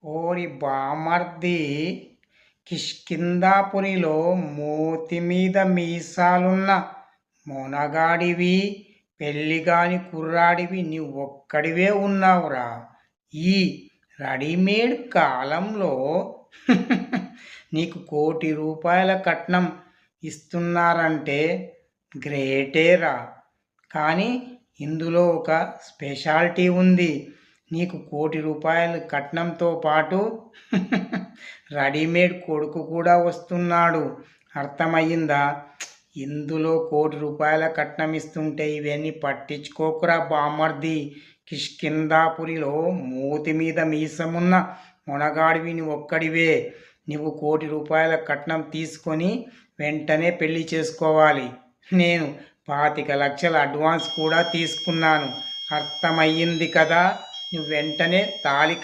ఓరి బామర్ది! కిష్కింధాపురిలో మూతిమీద మీసాలున్న మొనగాడివి, పెళ్ళిగాని కుర్రాడివి నీవొక్కడివే ఉన్నావురా! ఈ రెడీమేడ్ కాలంలో నీకు ₹1,00,00,000 కట్నం ఇస్తున్నారంటే గ్రేటేరా! కానీ ఇందులో ఒక స్పెషాలిటీ ఉంది. నీకు ₹1,00,00,000 కట్నంతో పాటు రెడీమేడ్ కొడుకు కూడా వస్తున్నాడు. అర్థమయ్యిందా? ఇందులో ₹1,00,00,000 కట్నం ఇస్తుంటే ఇవన్నీ పట్టించుకోకురా బామర్ది. కిష్కింధాపురిలో మూతి మీద మీసమున్న మొనగాడివి నువ్వొక్కడివే. నువ్వు ₹1,00,00,000 కట్నం తీసుకొని వెంటనే పెళ్లి చేసుకోవాలి. నేను 25,00,000 అడ్వాన్స్ కూడా తీసుకున్నాను. అర్థమయ్యింది కదా! నువ్వు వెంటనే తాళి